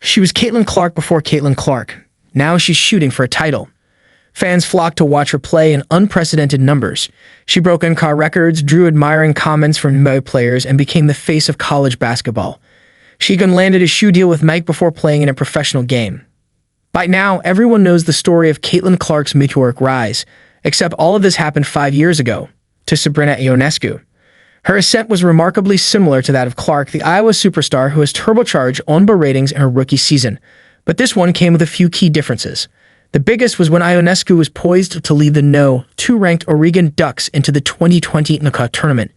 She was Caitlin Clark before Caitlin Clark. Now she's shooting for a title. Fans flocked to watch her play in unprecedented numbers. She broke ncaa records, drew admiring comments from NBA players, and became the face of college basketball. She even landed a shoe deal with Nike before playing in a professional game. By now, everyone knows the story of Caitlin Clark's meteoric rise, except all of this happened 5 years ago, to Sabrina Ionescu. Her ascent was remarkably similar to that of Clark, the Iowa superstar who has turbocharged NBA ratings in her rookie season. But this one came with a few key differences. The biggest was when Ionescu was poised to lead the No. 2 ranked Oregon Ducks into the 2020 ncaa tournament.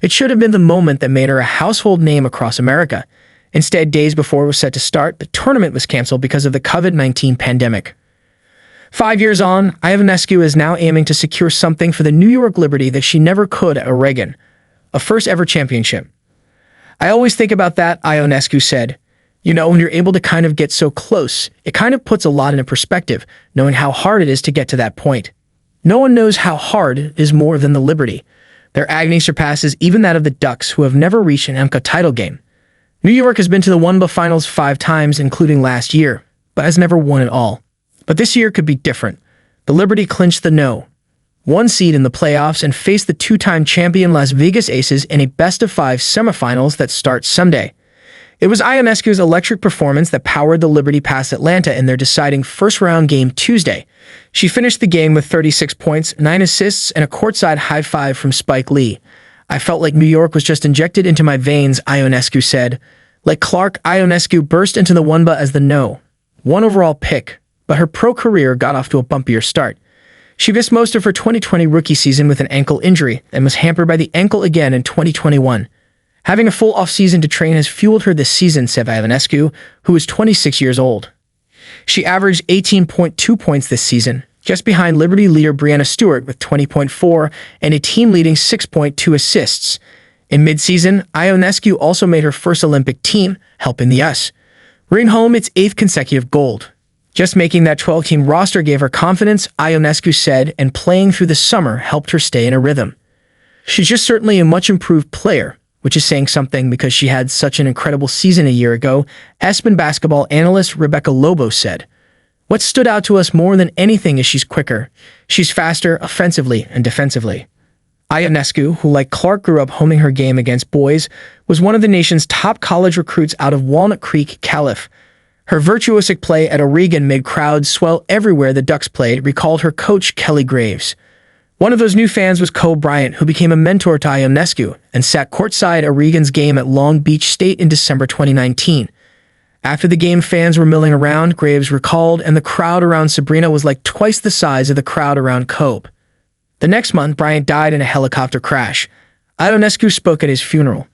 It should have been the moment that made her a household name across America. Instead, days before it was set to start, the tournament was canceled because of the COVID-19 pandemic. 5 years on, Ionescu is now aiming to secure something for the New York Liberty that she never could at Oregon, a first-ever championship. "I always think about that," Ionescu said. "You know, when you're able to kind of get so close, it kind of puts a lot into perspective, knowing how hard it is to get to that point. No one knows how hard it is more than the Liberty. Their agony surpasses even that of the Ducks, who have never reached an ncaa title game. New York has been to the WNBA finals 5 times, including last year, but has never won it all. But this year could be different. The Liberty clinched the No. 1 seed in the playoffs and faced the 2-time champion Las Vegas Aces in a best-of-5 semifinals that start Sunday. It was Ionescu's electric performance that powered the Liberty past Atlanta in their deciding first-round game Tuesday. She finished the game with 36 points, 9 assists, and a courtside high-five from Spike Lee. "I felt like New York was just injected into my veins," Ionescu said. Like Clark, Ionescu burst into the WNBA as the No. 1 overall pick, but her pro career got off to a bumpier start. She missed most of her 2020 rookie season with an ankle injury and was hampered by the ankle again in 2021. "Having a full offseason to train has fueled her this season," said Ionescu, who is 26 years old. She averaged 18.2 points this season, just behind Liberty leader Breanna Stewart with 20.4 and a team-leading 6.2 assists. In mid-season, Ionescu also made her first Olympic team, helping the U.S. bring home its 8th consecutive gold. "Just making that 12-team roster gave her confidence," Ionescu said, "and playing through the summer helped her stay in a rhythm. She's just certainly a much-improved player," which is saying something because she had such an incredible season a year ago, ESPN basketball analyst Rebecca Lobo said. "What stood out to us more than anything is she's quicker. She's faster offensively and defensively." Ionescu, who like Clark grew up honing her game against boys, was one of the nation's top college recruits out of Walnut Creek, Calif. Her virtuosic play at Oregon made crowds swell everywhere the Ducks played, recalled her coach Kelly Graves. One of those new fans was Kobe Bryant, who became a mentor to Ionescu and sat courtside Oregon's game at Long Beach State in December 2019. After the game, fans were milling around, Graves recalled, and the crowd around Sabrina was like twice the size of the crowd around Kobe. The next month, Bryant died in a helicopter crash. Ionescu spoke at his funeral.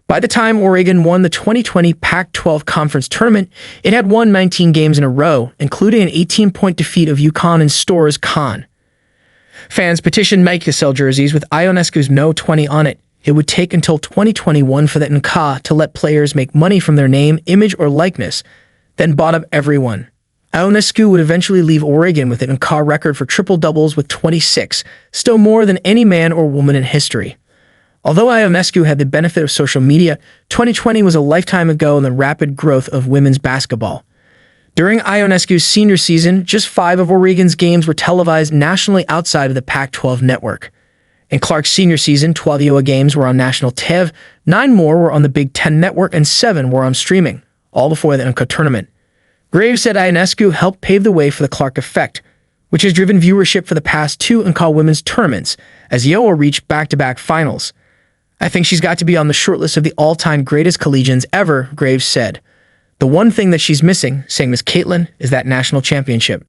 By the time Oregon won the 2020 Pac-12 Conference Tournament, it had won 19 games in a row, including an 18-point defeat of UConn in Storrs Con. Fans petitioned Nike to sell jerseys with Ionescu's No 20 on it. It would take until 2021 for the ncaa to let players make money from their name, image, or likeness, then bought up everyone. Ionescu would eventually leave Oregon with an ncaa record for triple-doubles with 26, still more than any man or woman in history. Although Ionescu had the benefit of social media, 2020 was a lifetime ago in the rapid growth of women's basketball. During Ionescu's senior season, just 5 of Oregon's games were televised nationally outside of the Pac-12 network. In Clark's senior season, 12 Iowa games were on national TV, 9 more were on the Big Ten network, and 7 were on streaming, all before the ncaa tournament. Graves said Ionescu helped pave the way for the Clark effect, which has driven viewership for the past 2 ncaa women's tournaments, as Iowa reached back-to-back finals. "I think she's got to be on the shortlist of the all-time greatest collegians ever," Graves said. "The one thing that she's missing, same as Caitlin, is that national championship."